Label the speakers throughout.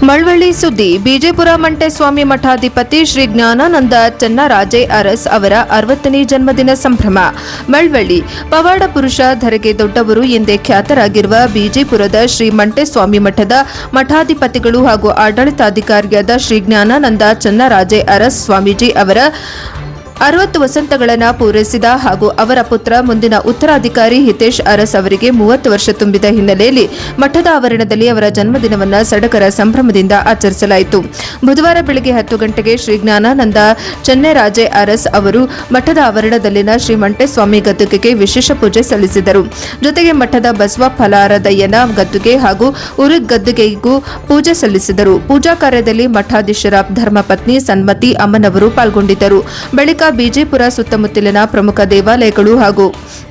Speaker 1: ಮಳವಳ್ಳಿ ಸುದ್ದಿ. ಬಿಜೆಪುರ ಮಂಟೇಸ್ವಾಮಿ ಮಠಾಧಿಪತಿ ಶ್ರೀ ಜ್ಞಾನಾನಂದ ಚೆನ್ನರಾಜೆ ಅರಸ್ ಅವರ 60ನೇ ಜನ್ಮದಿನ ಸಂಭ್ರಮ. ಮಳವಳ್ಳಿ ಪವಾಡ ಪುರುಷ, ಧರೆಗೆ ದೊಡ್ಡವರು ಎಂದೇ ಖ್ಯಾತರಾಗಿರುವ ಬಿಜೆಪುರದ ಶ್ರೀ ಮಂಟೇಸ್ವಾಮಿ ಮಠದ ಮಠಾಧಿಪತಿಗಳು ಹಾಗೂ ಆಡಳಿತಾಧಿಕಾರಿಯಾದ ಶ್ರೀ ಜ್ಞಾನಾನಂದ ಚೆನ್ನರಾಜೆ ಅರಸ್ ಸ್ವಾಮೀಜಿ ಅವರ 60 ವಸಂತಗಳನ್ನು ಪೂರೈಸಿದ ಹಾಗೂ ಅವರ ಪುತ್ರ ಮುಂದಿನ ಉತ್ತರಾಧಿಕಾರಿ ಹಿತೇಶ್ ಅರಸ್ ಅವರಿಗೆ 30 ವರ್ಷ ತುಂಬಿದ ಹಿನ್ನೆಲೆಯಲ್ಲಿ ಮಠದ ಆವರಣದಲ್ಲಿ ಅವರ ಜನ್ಮದಿನವನ್ನು ಸಡಗರ ಸಂಭ್ರಮದಿಂದ ಆಚರಿಸಲಾಯಿತು. ಬುಧವಾರ ಬೆಳಗ್ಗೆ 10 ಗಂಟೆಗೆ ಶ್ರೀ ಜ್ಞಾನಾನಂದ ಚೆನ್ನರಾಜೆ ಅರಸ್ ಅವರು ಮಠದ ಆವರಣದಲ್ಲಿನ ಶ್ರೀ ಮಂಟೇಸ್ವಾಮಿ ಗದ್ದುಗೆಗೆ ವಿಶೇಷ ಪೂಜೆ ಸಲ್ಲಿಸಿದರು. ಜೊತೆಗೆ ಮಠದ ಬಸವ ಫಲಾರದಯ್ಯನ ಗದ್ದುಗೆ ಹಾಗೂ ಉರುಗ್ ಗದ್ದುಗೆಗೂ ಪೂಜೆ ಸಲ್ಲಿಸಿದರು. ಪೂಜಾ ಕಾರ್ಯದಲ್ಲಿ ಮಠಾಧೀಶರ ಧರ್ಮಪತ್ನಿ ಸನ್ಮತಿ ಅಮ್ಮನವರು ಪಾಲ್ಗೊಂಡಿದ್ದರು. ಬಳಿಕ ಬಿಜೆಪುರ ಸುತ್ತಮುತ್ತಲಿನ ಪ್ರಮುಖ ದೇವಾಲಯಗಳು ಹಾಗೂ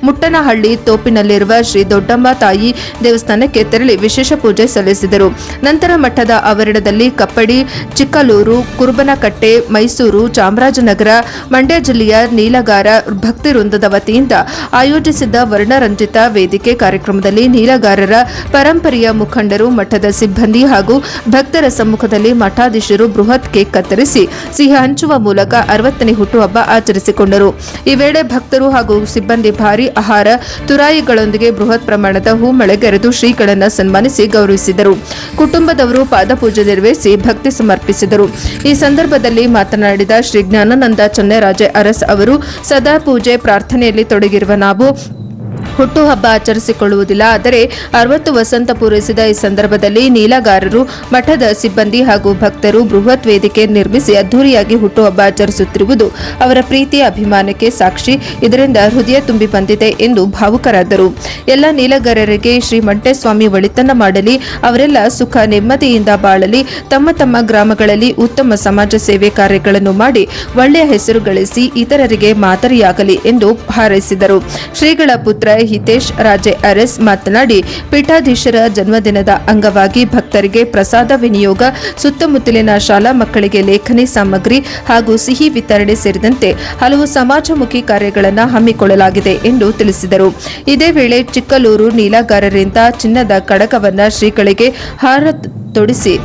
Speaker 1: ಮುಟ್ಟನಹಳ್ಳಿ ತೋಪಿನಲ್ಲಿರುವ ಶ್ರೀ ದೊಡ್ಡಮ್ಮ ತಾಯಿ ದೇವಸ್ಥಾನಕ್ಕೆ ತೆರಳಿ ವಿಶೇಷ ಪೂಜೆ ಸಲ್ಲಿಸಿದರು. ನಂತರ ಮಠದ ಆವರಣದಲ್ಲಿ ಕಪ್ಪಡಿ, ಚಿಕ್ಕಲೂರು, ಕುರುಬನಕಟ್ಟೆ, ಮೈಸೂರು, ಚಾಮರಾಜನಗರ, ಮಂಡ್ಯ ಜಿಲ್ಲೆಯ ನೀಲಗಾರ ಭಕ್ತಿ ವೃಂದದ ವತಿಯಿಂದ ಆಯೋಜಿಸಿದ್ದ ವರ್ಣರಂಜಿತ ವೇದಿಕೆ ಕಾರ್ಯಕ್ರಮದಲ್ಲಿ ನೀಲಗಾರರ ಪರಂಪರೆಯ ಮುಖಂಡರು, ಮಠದ ಸಿಬ್ಬಂದಿ ಹಾಗೂ ಭಕ್ತರ ಸಮ್ಮುಖದಲ್ಲಿ ಮಠಾಧೀಶರು ಬೃಹತ್ ಕೇಕ್ ಕತ್ತರಿಸಿ ಸಿಹಿ ಹಂಚುವ ಮೂಲಕ 60ನೇ ಹುಟ್ಟುಹಬ್ಬ ಆಚರಿಸಿಕೊಂಡರು. ಈ ವೇಳೆ ಭಕ್ತರು ಹಾಗೂ ಸಿಬ್ಬಂದಿ ಭಾರಿ ಆಹಾರ ತುರಾಯಿಗಳೊಂದಿಗೆ ಬೃಹತ್ ಪ್ರಮಾಣದ ಹೂಮಳೆಗೆರೆದು ಶ್ರೀಗಳನ್ನು ಸನ್ಮಾನಿಸಿ ಗೌರವಿಸಿದರು. ಕುಟುಂಬದವರು ಪಾದಪೂಜೆ ನೆರವೇರಿಸಿ ಭಕ್ತಿ ಸಮರ್ಪಿಸಿದರು. ಈ ಸಂದರ್ಭದಲ್ಲಿ ಮಾತನಾಡಿದ ಶ್ರೀ ಜ್ಞಾನಾನಂದ ಚೆನ್ನರಾಜೆ ಅರಸ್ ಅವರು, ಸದಾ ಪೂಜೆ ಪ್ರಾರ್ಥನೆಯಲ್ಲಿ ತೊಡಗಿರುವ ನಾವು ಹುಟ್ಟುಹಬ್ಬ ಆಚರಿಸಿಕೊಳ್ಳುವುದಿಲ್ಲ. ಆದರೆ 60 ವಸಂತ ಪೂರೈಸಿದ ಈ ಸಂದರ್ಭದಲ್ಲಿ ನೀಲಗಾರರು, ಮಠದ ಸಿಬ್ಬಂದಿ ಹಾಗೂ ಭಕ್ತರು ಬೃಹತ್ ವೇದಿಕೆ ನಿರ್ಮಿಸಿ ಅದ್ದೂರಿಯಾಗಿ ಹುಟ್ಟುಹಬ್ಬ ಆಚರಿಸುತ್ತಿರುವುದು ಅವರ ಪ್ರೀತಿಯ ಅಭಿಮಾನಕ್ಕೆ ಸಾಕ್ಷಿ. ಇದರಿಂದ ಹೃದಯ ತುಂಬಿ ಬಂದಿದೆ ಎಂದು ಭಾವುಕರಾದರು. ಎಲ್ಲ ನೀಲಗಾರರಿಗೆ ಶ್ರೀ ಮಂಟೇಸ್ವಾಮಿ ಒಳಿತನ್ನ ಮಾಡಲಿ, ಅವರೆಲ್ಲ ಸುಖ ನೆಮ್ಮದಿಯಿಂದ ಬಾಳಲಿ, ತಮ್ಮ ತಮ್ಮ ಗ್ರಾಮಗಳಲ್ಲಿ ಉತ್ತಮ ಸಮಾಜ ಸೇವೆ ಕಾರ್ಯಗಳನ್ನು ಮಾಡಿ ಒಳ್ಳೆಯ ಹೆಸರು ಗಳಿಸಿ ಇತರರಿಗೆ ಮಾದರಿಯಾಗಲಿ ಎಂದು ಹಾರೈಸಿದರು. ಶ್ರೀಗಳ ಪುತ್ರ ಹಿತೇಶ್ ರಾಜೆ ಅರಸ್ ಮಾತನಾಡಿ, ಪೀಠಾಧೀಶರ ಜನ್ಮದಿನದ ಅಂಗವಾಗಿ ಭಕ್ತರಿಗೆ ಪ್ರಸಾದ ವಿನಿಯೋಗ, ಸುತ್ತಮುತ್ತಲಿನ ಶಾಲಾ ಮಕ್ಕಳಿಗೆ ಲೇಖನಿ ಸಾಮಗ್ರಿ ಹಾಗೂ ಸಿಹಿ ವಿತರಣೆ ಸೇರಿದಂತೆ ಹಲವು ಸಮಾಜಮುಖಿ ಕಾರ್ಯಗಳನ್ನು ಹಮ್ಮಿಕೊಳ್ಳಲಾಗಿದೆ ಎಂದು ತಿಳಿಸಿದರು. ಇದೇ ವೇಳೆ ಚಿಕ್ಕಲೂರು ನೀಲಗಾರರಿಂದ ಚಿನ್ನದ ಕಡಗವನ್ನ ಶ್ರೀಗಳಿಗೆ ಹಾರ ತೊಡಿಸಿ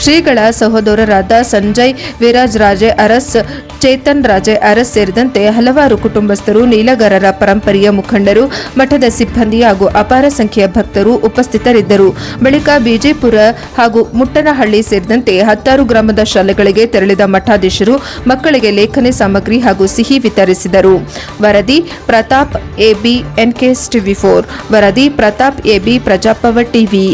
Speaker 1: ಶ್ರೀಗಳ ಸಹೋದರರಾದ ಸಂಜಯ್ ವಿರಾಜ್ ರಾಜೆ ಅರಸ್, ಚೇತನ್ ರಾಜೆ ಅರಸ್ ಸೇರಿದಂತೆ ಹಲವಾರು ಕುಟುಂಬಸ್ಥರು, ನೀಲಗಾರರ ಪರಂಪರೆಯ ಮುಖಂಡರು, ಮಠದ ಸಿಬ್ಬಂದಿ ಹಾಗೂ ಅಪಾರ ಸಂಖ್ಯೆಯ ಭಕ್ತರು ಉಪಸ್ಥಿತರಿದ್ದರು. ಬಳಿಕ ಬಿಜೆಪುರ ಹಾಗೂ ಮುಟ್ಟನಹಳ್ಳಿ ಸೇರಿದಂತೆ 10 ಗ್ರಾಮದ ಶಾಲೆಗಳಿಗೆ ತೆರಳಿದ ಮಠಾಧೀಶರು ಮಕ್ಕಳಿಗೆ ಲೇಖನಿ ಸಾಮಗ್ರಿ ಹಾಗೂ ಸಿಹಿ ವಿತರಿಸಿದರು. ವರದಿ ಪ್ರತಾಪ್ ಎಬಿ, NKS TV4. ವರದಿ ಪ್ರತಾಪ್ ಎಬಿ, ಪ್ರಜಾಪವ ಟಿವಿ.